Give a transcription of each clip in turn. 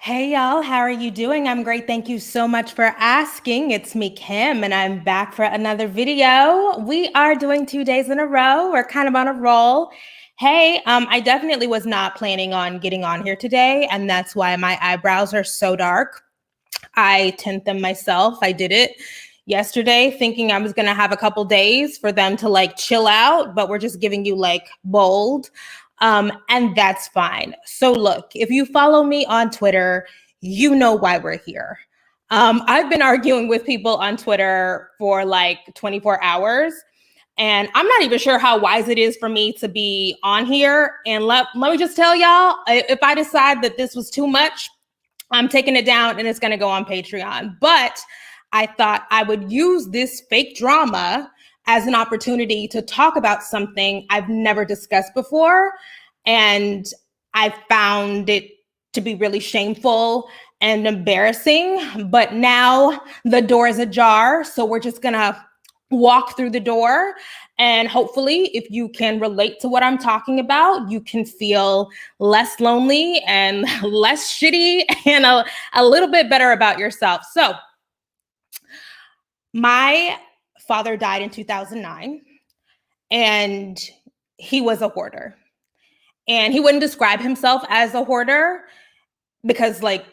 Hey y'all, how are you doing? I'm great. Thank you so much for asking. It's me, Kim, and I'm back for another video. We are doing 2 days in a row. We're kind of on a roll. Hey, I definitely was not planning on getting on here today, and that's why my eyebrows are so dark. I tint them myself. I did it yesterday thinking I was going to have a couple days for them to like chill out, but we're just giving you like bold. And that's fine. So look, if you follow me on Twitter, you know why we're here. I've been arguing with people on Twitter for like 24 hours. And I'm not even sure how wise it is for me to be on here. And let me just tell y'all, if I decide that this was too much, I'm taking it down and it's going to go on Patreon. But I thought I would use this fake drama as an opportunity to talk about something I've never discussed before. And I found it to be really shameful and embarrassing. But now the door is ajar. So we're just going to walk through the door. And hopefully, if you can relate to what I'm talking about, you can feel less lonely and less shitty and a little bit better about yourself. So, my father died in 2009, and he was a hoarder. And he wouldn't describe himself as a hoarder because, like,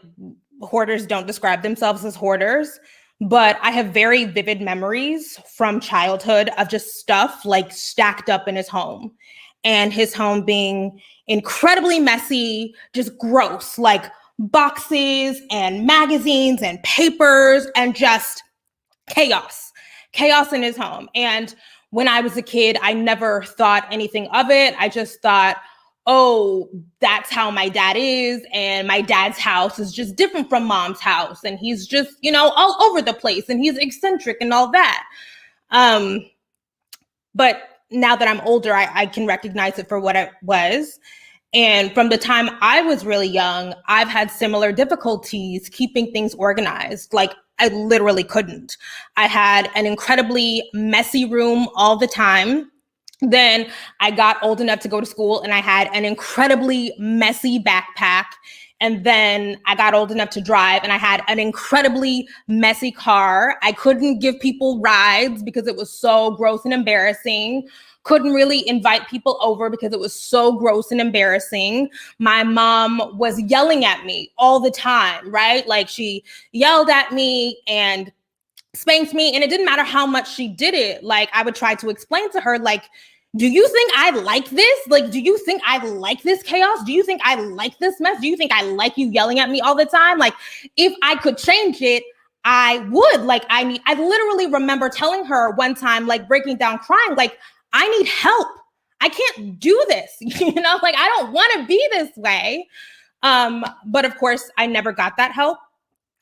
hoarders don't describe themselves as hoarders. But I have very vivid memories from childhood of just stuff like stacked up in his home, and his home being incredibly messy, just gross, like boxes and magazines and papers and just chaos in his home. And when I was a kid, I never thought anything of it. I just thought, oh, that's how my dad is. And my dad's house is just different from mom's house. And he's just, all over the place and he's eccentric and all that. But now that I'm older, I can recognize it for what it was. And from the time I was really young, I've had similar difficulties keeping things organized. Like, I literally couldn't. I had an incredibly messy room all the time. Then I got old enough to go to school and I had an incredibly messy backpack. And then I got old enough to drive and I had an incredibly messy car. I couldn't give people rides because it was so gross and embarrassing. Couldn't really invite people over because it was so gross and embarrassing. My mom was yelling at me all the time, right? Like, she yelled at me and spanked me, and it didn't matter how much she did it. Like, I would try to explain to her, like, do you think I like this? Like, do you think I like this chaos? Do you think I like this mess? Do you think I like you yelling at me all the time? Like, if I could change it, I would. Like, I literally remember telling her one time, like, breaking down crying, like, I need help. I can't do this. Like, I don't want to be this way. But of course, I never got that help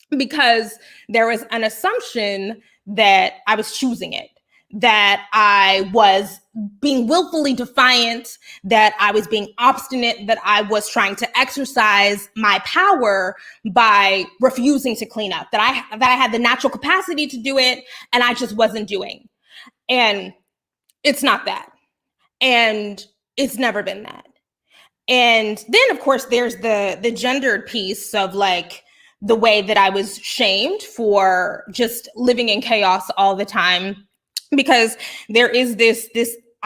because there was an assumption that I was choosing it, that I was being willfully defiant, that I was being obstinate, that I was trying to exercise my power by refusing to clean up, that I had the natural capacity to do it and I just wasn't doing. And it's not that. And it's never been that. And then, of course, there's the gendered piece of, like, the way that I was shamed for just living in chaos all the time, because there is this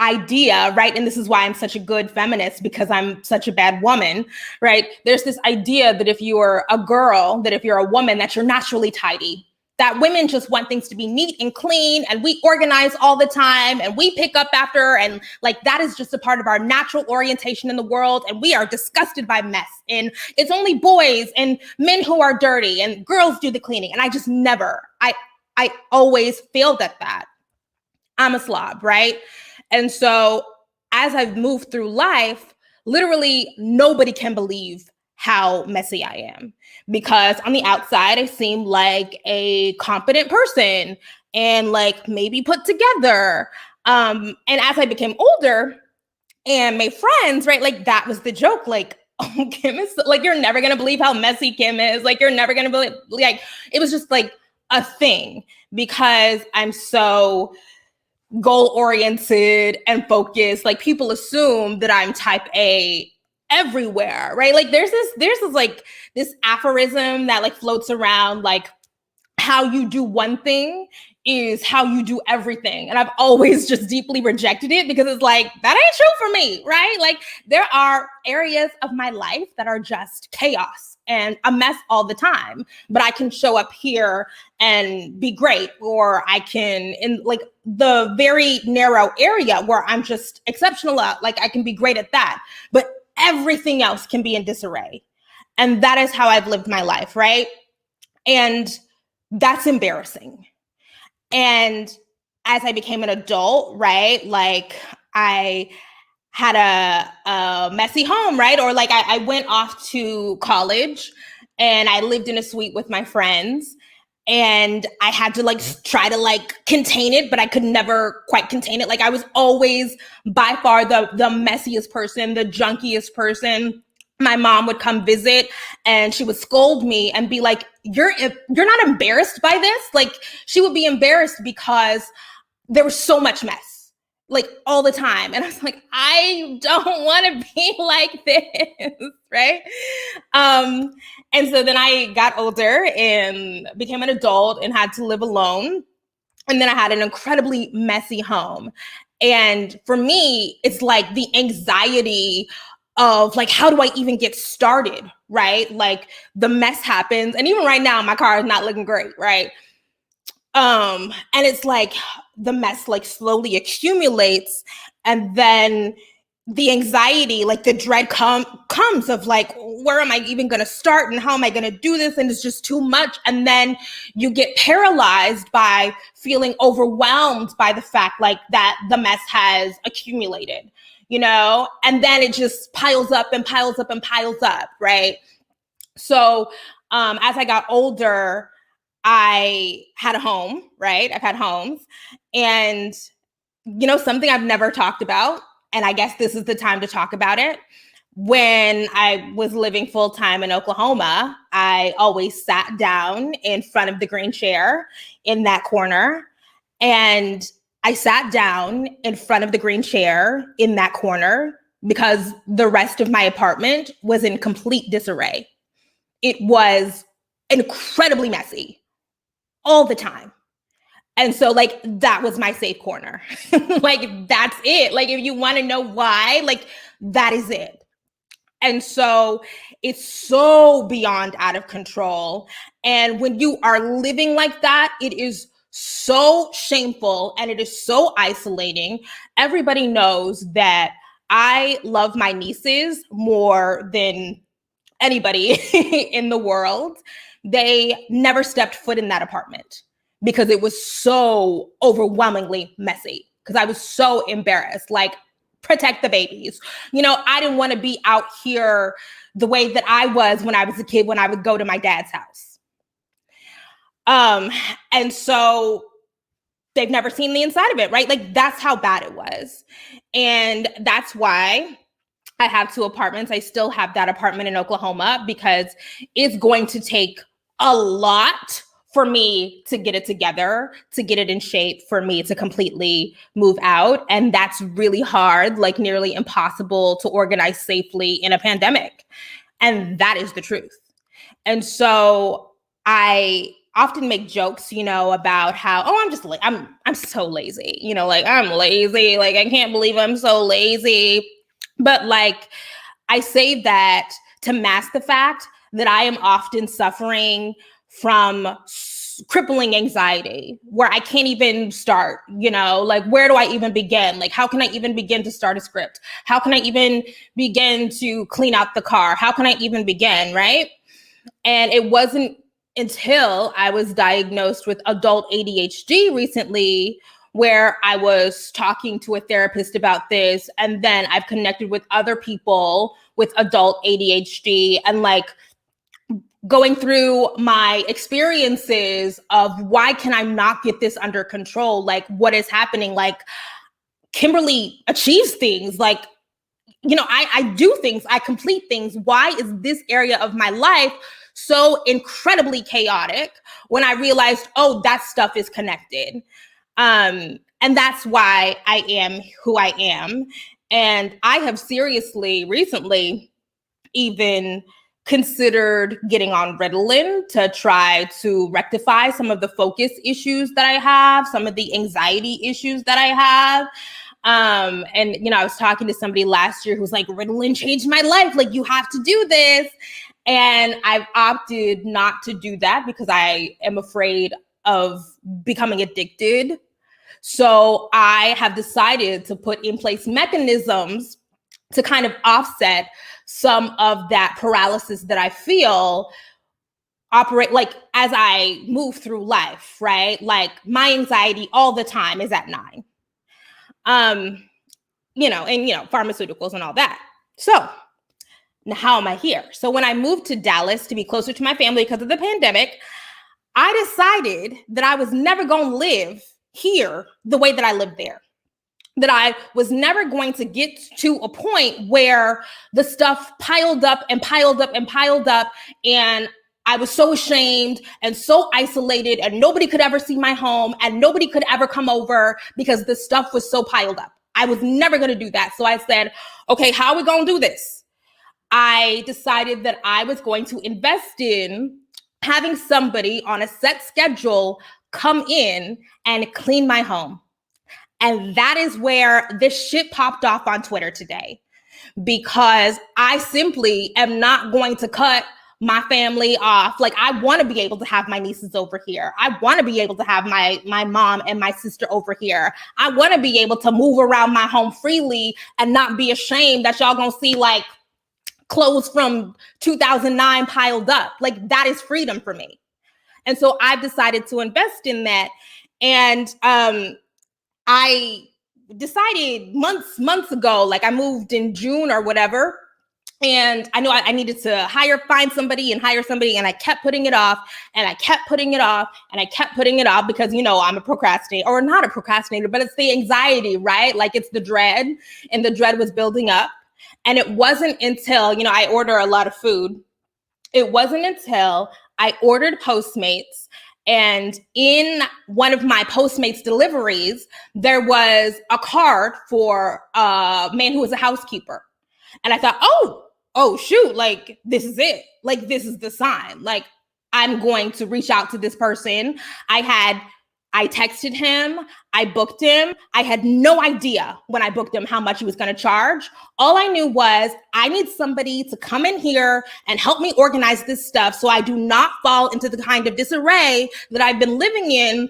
idea, right? And this is why I'm such a good feminist, because I'm such a bad woman, right? There's this idea that if you're a girl, that if you're a woman, that you're naturally tidy, that women just want things to be neat and clean, and we organize all the time and we pick up after, and like, that is just a part of our natural orientation in the world. And we are disgusted by mess, and it's only boys and men who are dirty and girls do the cleaning. And I just never, I always failed at that. I'm a slob, right? And so as I've moved through life, literally nobody can believe how messy I am, because on the outside, I seem like a competent person and like maybe put together. And as I became older and made friends, right, like, that was the joke. Like, oh, Kim is like, you're never going to believe how messy Kim is. Like, you're never going to believe, like, it was just like a thing because I'm so goal oriented and focused. Like, people assume that I'm type A everywhere, right? Like there's this like this aphorism that like floats around, like how you do one thing is how you do everything. And I've always just deeply rejected it because it's like, that ain't true for me, right? Like there are areas of my life that are just chaos and a mess all the time, but I can show up here and be great, or I can, in like the very narrow area where I'm just exceptional at, like I can be great at that, but everything else can be in disarray. And that is how I've lived my life, right? And that's embarrassing. And as I became an adult, right, like I had a messy home, right? Or like I went off to college and I lived in a suite with my friends, and I had to like try to like contain it, but I could never quite contain it. Like I was always by far the messiest person, the junkiest person. My mom would come visit and she would scold me and be like, you're not embarrassed by this? Like she would be embarrassed because there was so much mess, like all the time. And I was like, I don't want to be like this, right? And so then I got older and became an adult and had to live alone. And then I had an incredibly messy home. And for me, it's like the anxiety of like, how do I even get started, right? Like the mess happens. And even right now, my car is not looking great, right? And it's like the mess like slowly accumulates, and then the anxiety, like the dread comes of like, where am I even going to start and how am I going to do this? And it's just too much. And then you get paralyzed by feeling overwhelmed by the fact like that the mess has accumulated, you know, and then it just piles up and piles up and piles up, right? So as I got older, I had a home, right? I've had homes. And, you know, something I've never talked about, and I guess this is the time to talk about it. When I was living full time in Oklahoma, I always sat down in front of the green chair in that corner. And I sat down in front of the green chair in that corner because the rest of my apartment was in complete disarray. It was incredibly messy all the time. And so like, that was my safe corner. Like, that's it. Like, if you want to know why, like, that is it. And so it's so beyond out of control. And when you are living like that, it is so shameful and it is so isolating. Everybody knows that I love my nieces more than anybody in the world. They never stepped foot in that apartment because it was so overwhelmingly messy, because I was so embarrassed, like, protect the babies. You know, I didn't want to be out here the way that I was when I was a kid, when I would go to my dad's house. And so they've never seen the inside of it, right? Like, that's how bad it was. And that's why I have 2 apartments. I still have that apartment in Oklahoma because it's going to take a lot for me to get it together, to get it in shape, for me to completely move out. And that's really hard, like nearly impossible to organize safely in a pandemic. And that is the truth. And so I often make jokes, you know, about how, oh, I'm just like, I'm so lazy, you know, like I'm lazy. Like, I can't believe I'm so lazy. But like, I say that to mask the fact that I am often suffering from crippling anxiety where I can't even start, you know, like, where do I even begin? Like, how can I even begin to start a script? How can I even begin to clean out the car? How can I even begin, right? And it wasn't until I was diagnosed with adult ADHD recently where I was talking to a therapist about this. And then I've connected with other people with adult ADHD and like going through my experiences of why can I not get this under control? Like, what is happening? Like, Kimberly achieves things. Like, you know, I do things, I complete things. Why is this area of my life so incredibly chaotic? When I realized, oh, that stuff is connected. And that's why I am who I am. And I have seriously recently even considered getting on Ritalin to try to rectify some of the focus issues that I have, some of the anxiety issues that I have. And, you know, I was talking to somebody last year who's like, Ritalin changed my life. Like, you have to do this. And I've opted not to do that because I am afraid of becoming addicted. So I have decided to put in place mechanisms to kind of offset some of that paralysis that I feel operate like as I move through life, right? Like my anxiety all the time is at 9. You know, and you know, pharmaceuticals and all that. So now how am I here? So when I moved to Dallas to be closer to my family because of the pandemic, I decided that I was never going to live here the way that I lived there. That I was never going to get to a point where the stuff piled up and piled up and piled up, and I was so ashamed and so isolated, and nobody could ever see my home and nobody could ever come over because the stuff was so piled up. I was never going to do that. So I said, okay, how are we going to do this? I decided that I was going to invest in having somebody on a set schedule come in and clean my home. And that is where this shit popped off on Twitter today, because I simply am not going to cut my family off. Like, I want to be able to have my nieces over here. I want to be able to have my mom and my sister over here. I want to be able to move around my home freely and not be ashamed that y'all gonna see like clothes from 2009 piled up. Like, that is freedom for me. And so I've decided to invest in that. And I decided months ago, like I moved in June or whatever, and I knew I needed to find somebody, and I kept putting it off, and I kept putting it off, and I kept putting it off because, you know, I'm a procrastinator, or not a procrastinator, but it's the anxiety, right? Like, it's the dread, and the dread was building up. And it wasn't until, you know, I order a lot of food. It wasn't until I ordered Postmates, and in one of my Postmates deliveries, there was a card for a man who was a housekeeper. And I thought, oh, shoot, like, this is it. Like, this is the sign. Like, I'm going to reach out to this person. I texted him, I booked him. I had no idea when I booked him how much he was going to charge. All I knew was I need somebody to come in here and help me organize this stuff so I do not fall into the kind of disarray that I've been living in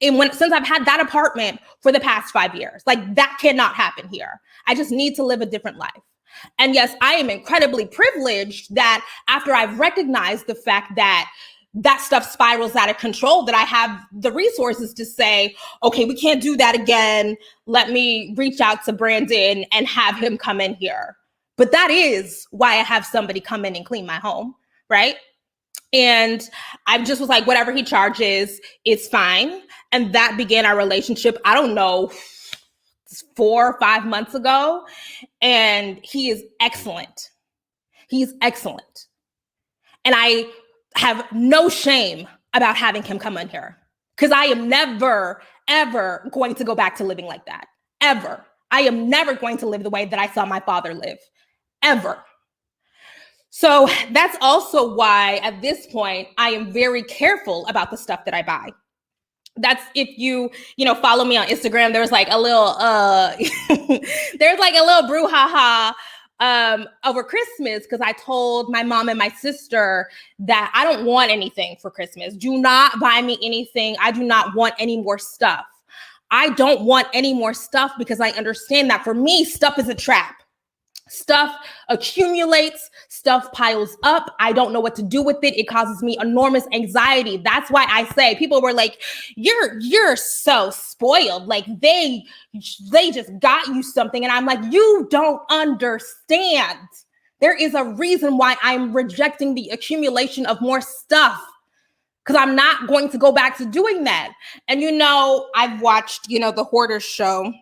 since I've had that apartment for the past 5 years. Like, that cannot happen here. I just need to live a different life. And yes, I am incredibly privileged that after I've recognized the fact that stuff spirals out of control, that I have the resources to say, okay, we can't do that again. Let me reach out to Brandon and have him come in here. But that is why I have somebody come in and clean my home, right? And I just was like, whatever he charges, it's fine. And that began our relationship, I don't know, 4 or 5 months ago. And he is excellent. He's excellent. And I have no shame about having him come in here, because I am never, ever going to go back to living like that. Ever. I am never going to live the way that I saw my father live. Ever. So that's also why at this point, I am very careful about the stuff that I buy. That's, if you follow me on Instagram, there's like a little, brouhaha over Christmas, because I told my mom and my sister that I don't want anything for Christmas. Do not buy me anything. I do not want any more stuff. I don't want any more stuff because I understand that for me, stuff is a trap. Stuff accumulates, stuff piles up. I don't know what to do with it. It causes me enormous anxiety. That's why I say, people were like, you're so spoiled. Like they just got you something. And I'm like, you don't understand. There is a reason why I'm rejecting the accumulation of more stuff, because I'm not going to go back to doing that. And, I've watched, the Hoarder show.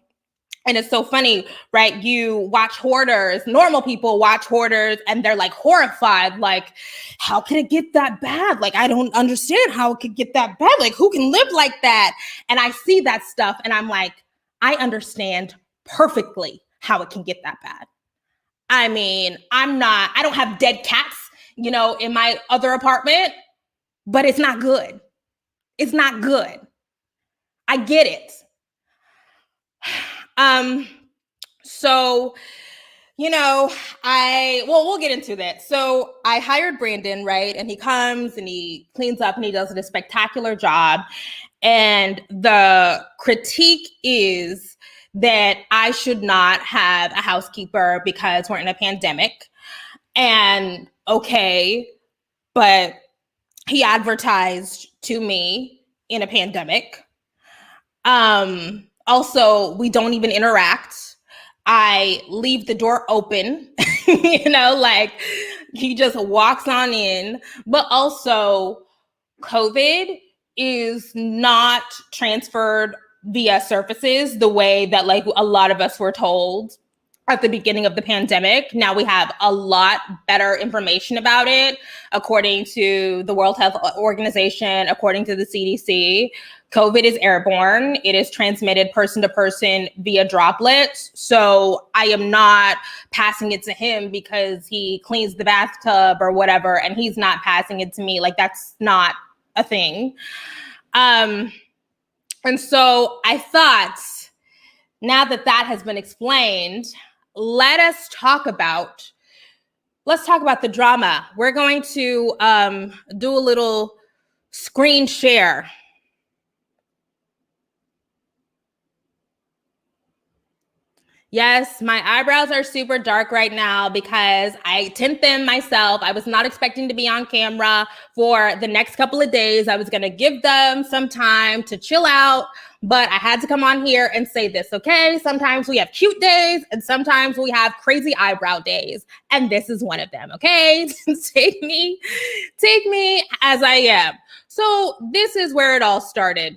And it's so funny, right? You watch Hoarders, normal people watch Hoarders, and they're like horrified. Like, how can it get that bad? Like, I don't understand how it could get that bad. Like, who can live like that? And I see that stuff and I'm like, I understand perfectly how it can get that bad. I mean, I don't have dead cats, in my other apartment, but it's not good. It's not good. I get it. So, we'll get into that. So I hired Brandon, right? And he comes and he cleans up and he does a spectacular job. And the critique is that I should not have a housekeeper because we're in a pandemic. And okay, but he advertised to me in a pandemic. Also, we don't even interact. I leave the door open, like he just walks on in. But also, COVID is not transferred via surfaces the way that like a lot of us were told at the beginning of the pandemic. Now we have a lot better information about it, according to the World Health Organization, according to the CDC. COVID is airborne. It is transmitted person to person via droplets. So I am not passing it to him because he cleans the bathtub or whatever, and he's not passing it to me. Like, that's not a thing. And so I thought, now that that has been explained, let's talk about the drama. We're going to do a little screen share. Yes, my eyebrows are super dark right now because I tint them myself. I was not expecting to be on camera for the next couple of days. I was going to give them some time to chill out, but I had to come on here and say this, okay? Sometimes we have cute days and sometimes we have crazy eyebrow days, and this is one of them, okay? Take me as I am. So this is where it all started.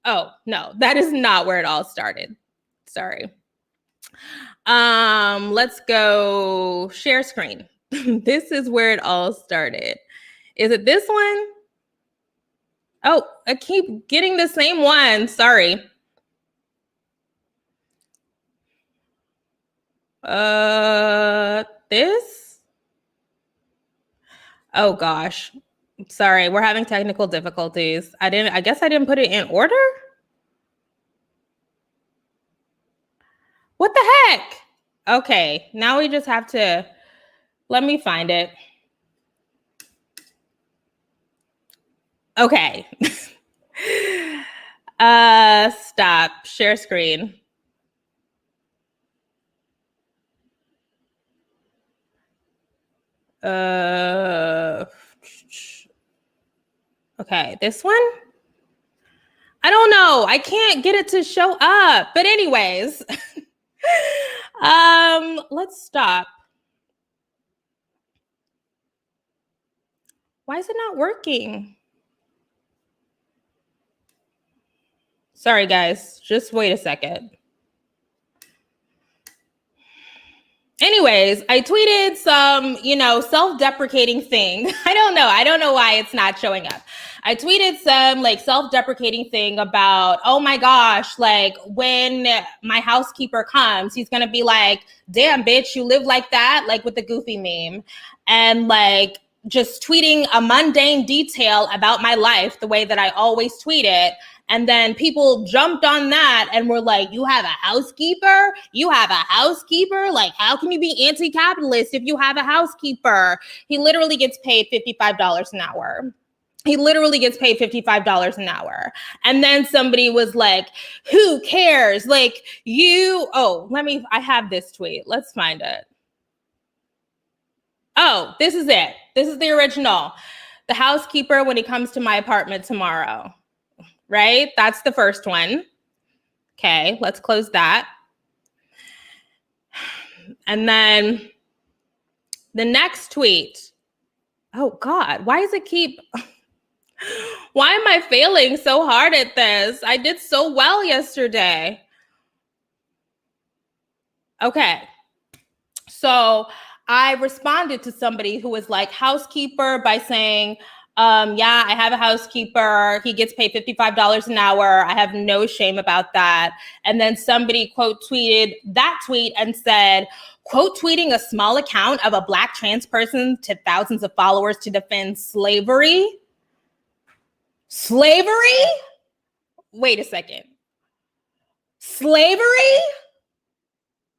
Oh, no, that is not where it all started. Sorry. Let's go share screen. This is where it all started. Is it this one? Oh, I keep getting the same one. Sorry. This? Oh gosh. Sorry, we're having technical difficulties. I guess I didn't put it in order. What the heck? Okay, now we just have to, let me find it. Okay. Stop, share screen. Okay, this one? I don't know. I can't get it to show up. But anyways, let's stop. Why is it not working? Sorry, guys. Just wait a second. Anyways, I tweeted some, self-deprecating thing. I don't know why it's not showing up. I tweeted some like self-deprecating thing about, oh my gosh, like when my housekeeper comes, he's going to be like, damn, bitch, you live like that, like with the Goofy meme. And like just tweeting a mundane detail about my life the way that I always tweet it. And then people jumped on that and were like, you have a housekeeper? You have a housekeeper? Like, how can you be anti-capitalist if you have a housekeeper? He literally gets paid $55 an hour. And then somebody was like, who cares? Like, I have this tweet. Let's find it. Oh, this is it. This is the original. The housekeeper when he comes to my apartment tomorrow. Right? That's the first one. Okay, let's close that. And then the next tweet. Oh God, why am I failing so hard at this? I did so well yesterday. Okay. So I responded to somebody who was like housekeeper by saying, Yeah, I have a housekeeper. He gets paid $55 an hour. I have no shame about that. And then somebody quote tweeted that tweet and said, quote tweeting a small account of a Black trans person to thousands of followers to defend slavery. Slavery? Wait a second. Slavery?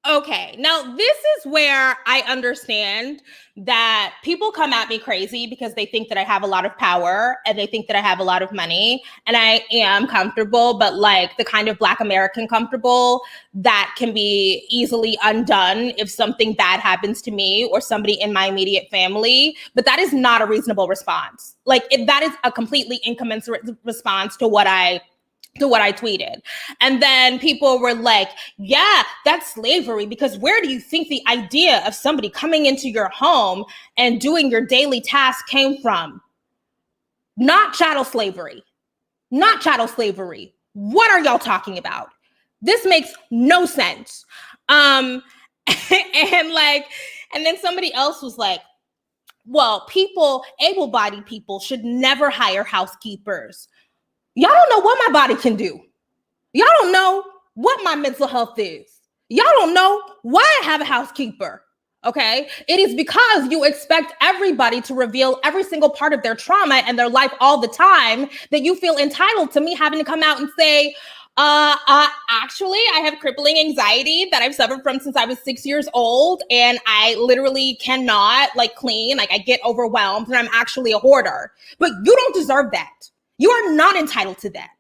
Okay, now this is where I understand that people come at me crazy because they think that I have a lot of power and they think that I have a lot of money, and I am comfortable, but like the kind of Black American comfortable that can be easily undone if something bad happens to me or somebody in my immediate family. But that is not a reasonable response. Like that is a completely incommensurate response to what I tweeted. And then people were like, yeah, that's slavery, because where do you think the idea of somebody coming into your home and doing your daily tasks came from? Not chattel slavery. Not chattel slavery. What are y'all talking about? This makes no sense. And then somebody else was like, well, able-bodied people should never hire housekeepers. Y'all don't know what my body can do. Y'all don't know what my mental health is. Y'all don't know why I have a housekeeper, okay? It is because you expect everybody to reveal every single part of their trauma and their life all the time that you feel entitled to me having to come out and say, actually, I have crippling anxiety that I've suffered from since I was 6 years old, and I literally cannot clean. I get overwhelmed, and I'm actually a hoarder. But you don't deserve that. You are not entitled to that.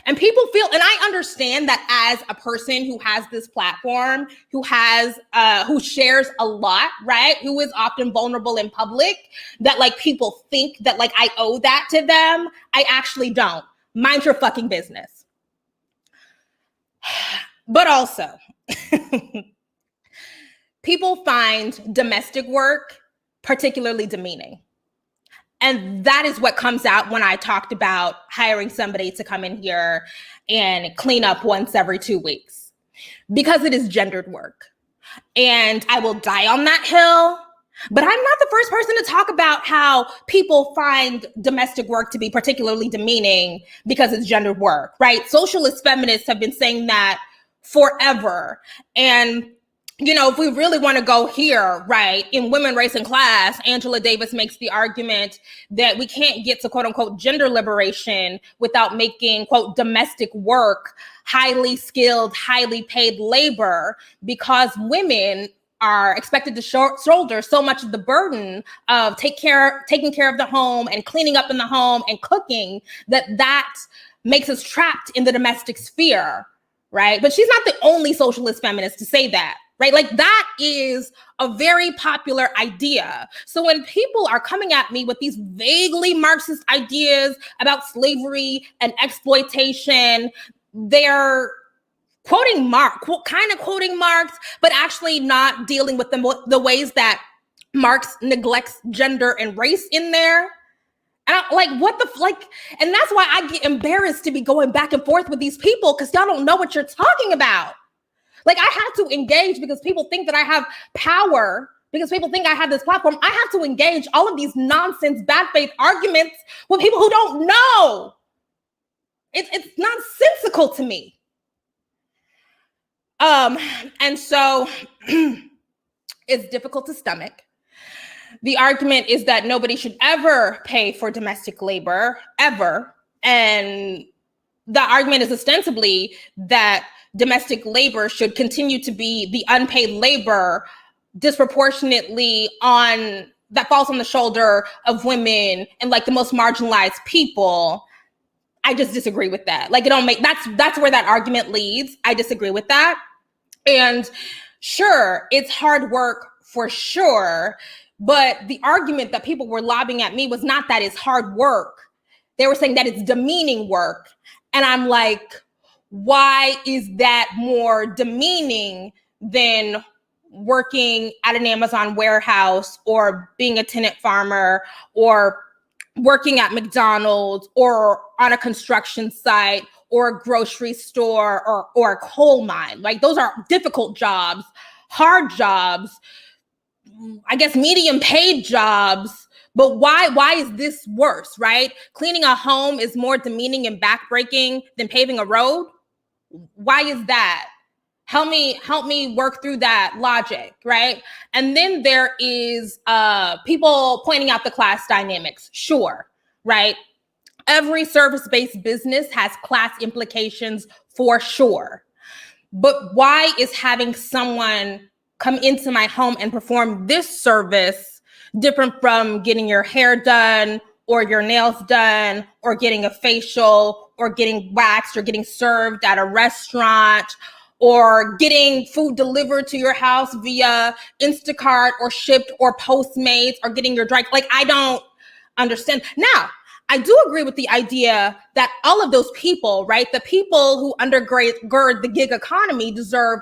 And people feel, and I understand that as a person who has this platform, who shares a lot, right? Who is often vulnerable in public, that people think that I owe that to them. I actually don't. Mind your fucking business. But also, people find domestic work particularly demeaning. And that is what comes out when I talked about hiring somebody to come in here and clean up once every 2 weeks, because it is gendered work. And I will die on that hill, but I'm not the first person to talk about how people find domestic work to be particularly demeaning because it's gendered work, right? Socialist feminists have been saying that forever. And if we really want to go here, right, in Women, Race, and Class, Angela Davis makes the argument that we can't get to quote unquote gender liberation without making quote domestic work highly skilled, highly paid labor, because women are expected to shoulder so much of the burden of taking care of the home and cleaning up in the home and cooking that makes us trapped in the domestic sphere, right? But she's not the only socialist feminist to say that. Right? That is a very popular idea. So when people are coming at me with these vaguely Marxist ideas about slavery and exploitation, they're quoting Marx, but actually not dealing with the ways that Marx neglects gender and race in there. And and that's why I get embarrassed to be going back and forth with these people, because y'all don't know what you're talking about. I have to engage because people think that I have power, because people think I have this platform. I have to engage all of these nonsense, bad faith arguments with people who don't know. It's nonsensical to me. And so it's difficult to stomach. The argument is that nobody should ever pay for domestic labor, ever. And the argument is ostensibly that domestic labor should continue to be the unpaid labor disproportionately that falls on the shoulder of women and the most marginalized people. I just disagree with that. That's where that argument leads. I disagree with that. And sure, it's hard work for sure, but the argument that people were lobbing at me was not that it's hard work. They were saying that it's demeaning work. And I'm like, why is that more demeaning than working at an Amazon warehouse or being a tenant farmer or working at McDonald's or on a construction site or a grocery store or a coal mine? Those are difficult jobs, hard jobs, I guess medium paid jobs, But why is this worse, right? Cleaning a home is more demeaning and backbreaking than paving a road. Why is that? Help me work through that logic, right? And then there is people pointing out the class dynamics. Sure, right? Every service-based business has class implications for sure. But why is having someone come into my home and perform this service different from getting your hair done or your nails done or getting a facial or getting waxed or getting served at a restaurant or getting food delivered to your house via Instacart or shipped or Postmates or getting your dry, like, I don't understand. Now, I do agree with the idea that all of those people, right, the people who undergird the gig economy deserve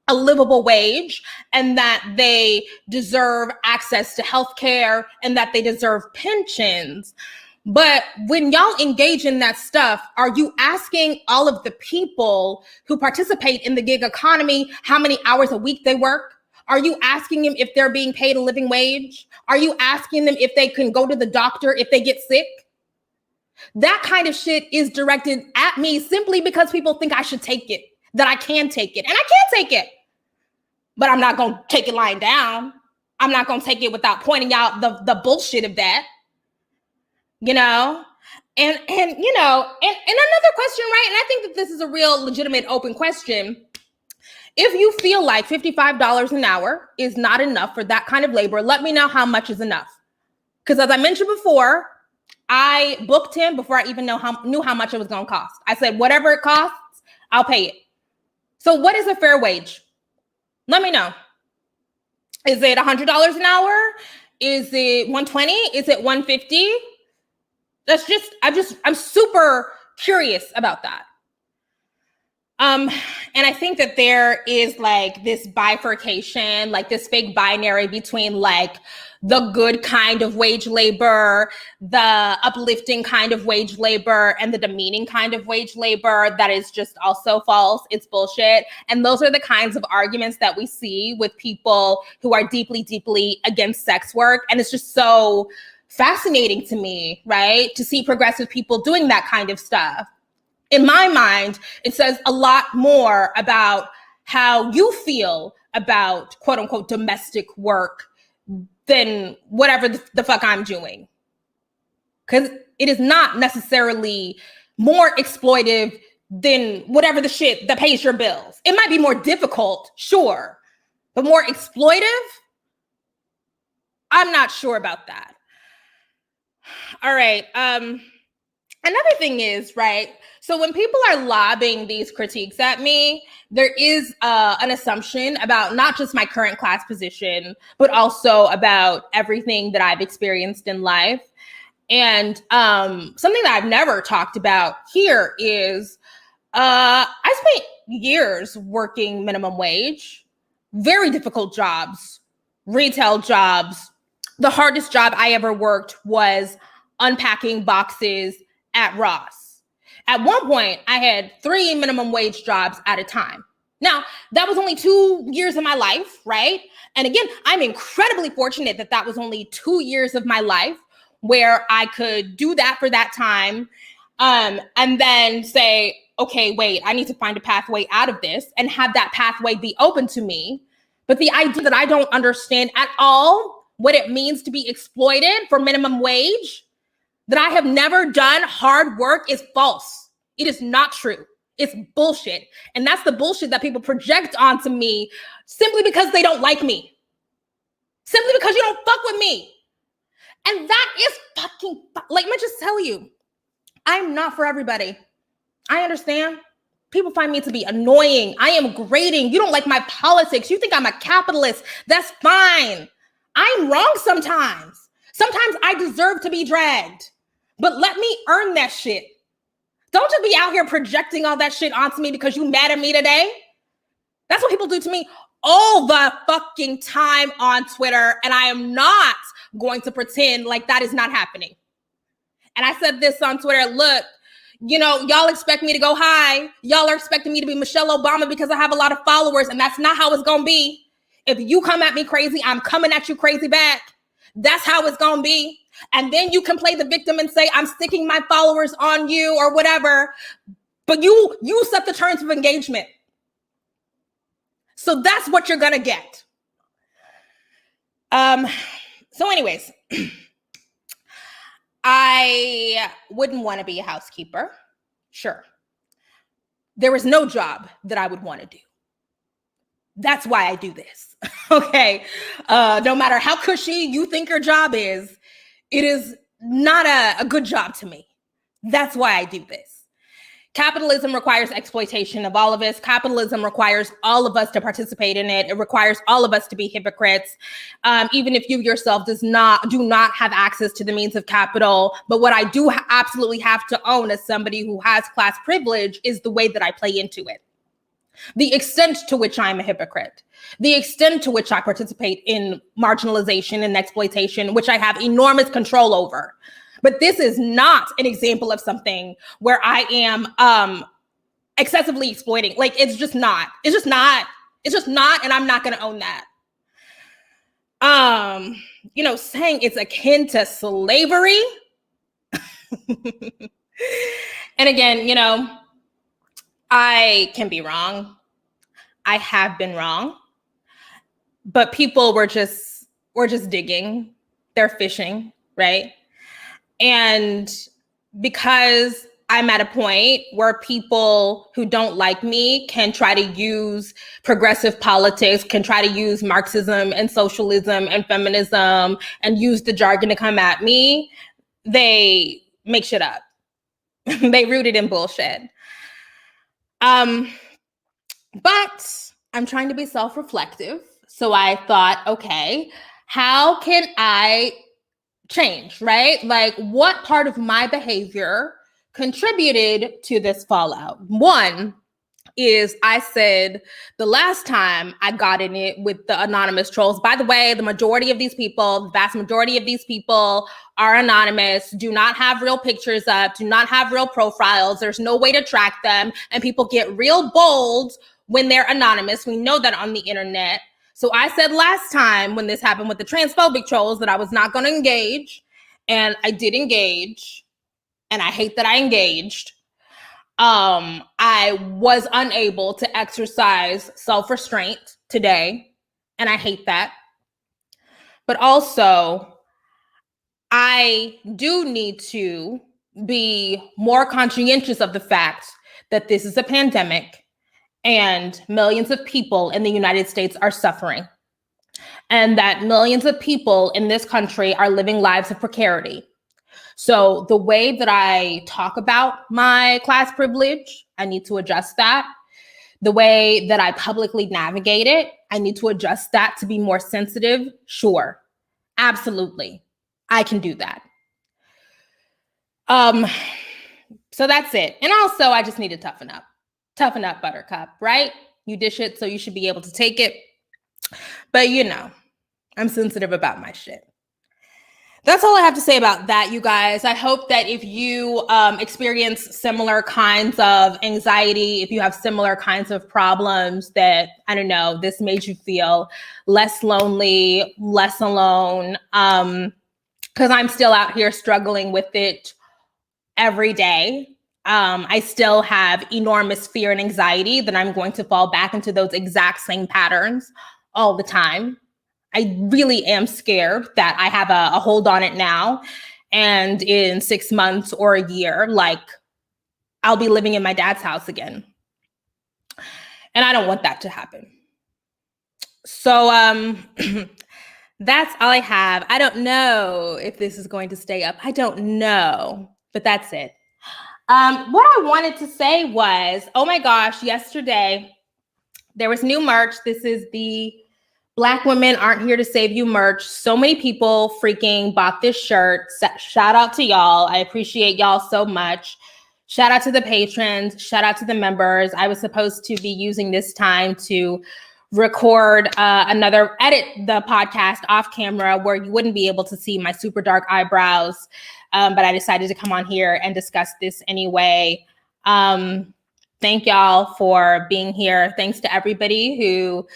a livable wage and that they deserve access to healthcare and that they deserve pensions. But when y'all engage in that stuff, are you asking all of the people who participate in the gig economy how many hours a week they work? Are you asking them if they're being paid a living wage? Are you asking them if they can go to the doctor if they get sick? That kind of shit is directed at me simply because people think I should take it, that I can take it, and I can take it. But I'm not going to take it lying down. I'm not going to take it without pointing out the bullshit of that. You know, and you know, and another question, right? And I think that this is a real legitimate open question. If you feel like $55 an hour is not enough for that kind of labor, let me know how much is enough. Because as I mentioned before, I booked him before I even knew how much it was going to cost. I said, whatever it costs, I'll pay it. So what is a fair wage? Let me know. Is it $100 an hour? Is it $120? Is it $150? I'm super curious about that. And I think that there is like this bifurcation, like this fake binary between like the good kind of wage labor, the uplifting kind of wage labor, and the demeaning kind of wage labor that is just also false. It's bullshit. And those are the kinds of arguments that we see with people who are deeply, deeply against sex work. And it's just so fascinating to me, right? To see progressive people doing that kind of stuff. In my mind, it says a lot more about how you feel about quote unquote domestic work than whatever the fuck I'm doing. Because it is not necessarily more exploitive than whatever the shit that pays your bills. It might be more difficult, sure, but more exploitive? I'm not sure about that. All right. Another thing is, right, so when people are lobbing these critiques at me, there is an assumption about not just my current class position, but also about everything that I've experienced in life. And something that I've never talked about here is I spent years working minimum wage, very difficult jobs, retail jobs. The hardest job I ever worked was unpacking boxes at Ross. At one point, I had 3 minimum wage jobs at a time. Now, that was only 2 years of my life, right? And again, I'm incredibly fortunate that that was only 2 years of my life where I could do that for that time and then say, okay, wait, I need to find a pathway out of this and have that pathway be open to me. But the idea that I don't understand at all what it means to be exploited for minimum wage, that I have never done hard work, is false. It is not true. It's bullshit. And that's the bullshit that people project onto me simply because they don't like me. Simply because you don't fuck with me. And that is fucking, like, let me just tell you, I'm not for everybody. I understand. People find me to be annoying. I am grating. You don't like my politics. You think I'm a capitalist. That's fine. I'm wrong sometimes. Sometimes I deserve to be dragged. But let me earn that shit. Don't just be out here projecting all that shit onto me because you mad at me today. That's what people do to me all the fucking time on Twitter. And I am not going to pretend like that is not happening. And I said this on Twitter. Look, you know, y'all expect me to go high. Y'all are expecting me to be Michelle Obama because I have a lot of followers. And that's not how it's going to be. If you come at me crazy, I'm coming at you crazy back. That's how it's going to be. And then you can play the victim and say, I'm sticking my followers on you or whatever. But you set the terms of engagement. So that's what you're going to get. So anyways, I wouldn't want to be a housekeeper. Sure. There is no job that I would want to do. That's why I do this. Okay. No matter how cushy you think your job is, it is not a good job to me. That's why I do this. Capitalism requires exploitation of all of us. Capitalism requires all of us to participate in it. It requires all of us to be hypocrites, even if you yourself do not have access to the means of capital. But what I do absolutely have to own as somebody who has class privilege is the way that I play into it. The extent to which I'm a hypocrite, the extent to which I participate in marginalization and exploitation, which I have enormous control over. But this is not an example of something where I am excessively exploiting. Like, it's just not. It's just not. And I'm not going to own that. Saying it's akin to slavery. And again, I can be wrong. I have been wrong. But people were just digging. They're fishing, right? And because I'm at a point where people who don't like me can try to use progressive politics, can try to use Marxism and socialism and feminism and use the jargon to come at me, they make shit up. They root it in bullshit. But I'm trying to be self-reflective. So I thought, okay, how can I change, right? Like, what part of my behavior contributed to this fallout? One is I said the last time I got in it with the anonymous trolls, by the way, the vast majority of these people are anonymous, do not have real pictures up, do not have real profiles. There's no way to track them. And people get real bold when they're anonymous. We know that on the internet. So I said last time when this happened with the transphobic trolls that I was not going to engage, and I did engage, and I hate that I engaged. I was unable to exercise self-restraint today, and I hate that. But also, I do need to be more conscientious of the fact that this is a pandemic and millions of people in the United States are suffering, and that millions of people in this country are living lives of precarity. So the way that I talk about my class privilege, I need to adjust that. The way that I publicly navigate it, I need to adjust that to be more sensitive. Sure, absolutely, I can do that. So that's it. And also, I just need to toughen up. Toughen up, Buttercup, right? You dish it, so you should be able to take it. But I'm sensitive about my shit. That's all I have to say about that, you guys. I hope that if you experience similar kinds of anxiety, if you have similar kinds of problems, that, I don't know, this made you feel less lonely, less alone. Because I'm still out here struggling with it every day. I still have enormous fear and anxiety that I'm going to fall back into those exact same patterns all the time. I really am scared that I have a hold on it now, and in 6 months or a year, like, I'll be living in my dad's house again. And I don't want that to happen. So that's all I have. I don't know if this is going to stay up. I don't know, but that's it. What I wanted to say was, oh my gosh, yesterday there was new merch. This is the Black Women Aren't Here to Save You merch. So many people freaking bought this shirt. Shout out to y'all. I appreciate y'all so much. Shout out to the patrons. Shout out to the members. I was supposed to be using this time to edit the podcast off camera where you wouldn't be able to see my super dark eyebrows. But I decided to come on here and discuss this anyway. Thank y'all for being here. Thanks to everybody who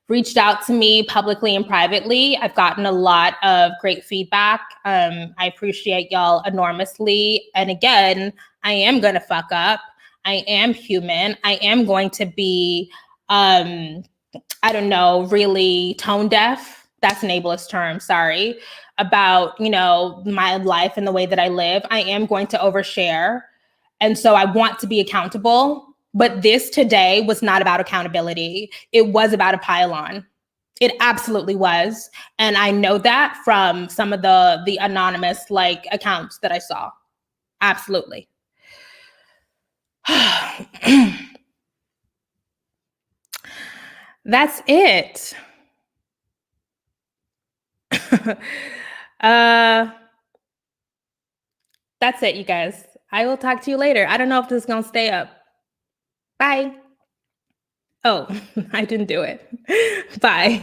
reached out to me publicly and privately. I've gotten a lot of great feedback. I appreciate y'all enormously. And again, I am going to fuck up. I am human. I am going to be, I don't know, really tone deaf. That's an ableist term, sorry, about, my life and the way that I live. I am going to overshare. And so I want to be accountable. But this today was not about accountability. It was about a pile-on. It absolutely was. And I know that from some of the anonymous accounts that I saw. Absolutely. That's it. That's it, you guys. I will talk to you later. I don't know if this is going to stay up. Bye. Oh, I didn't do it. Bye.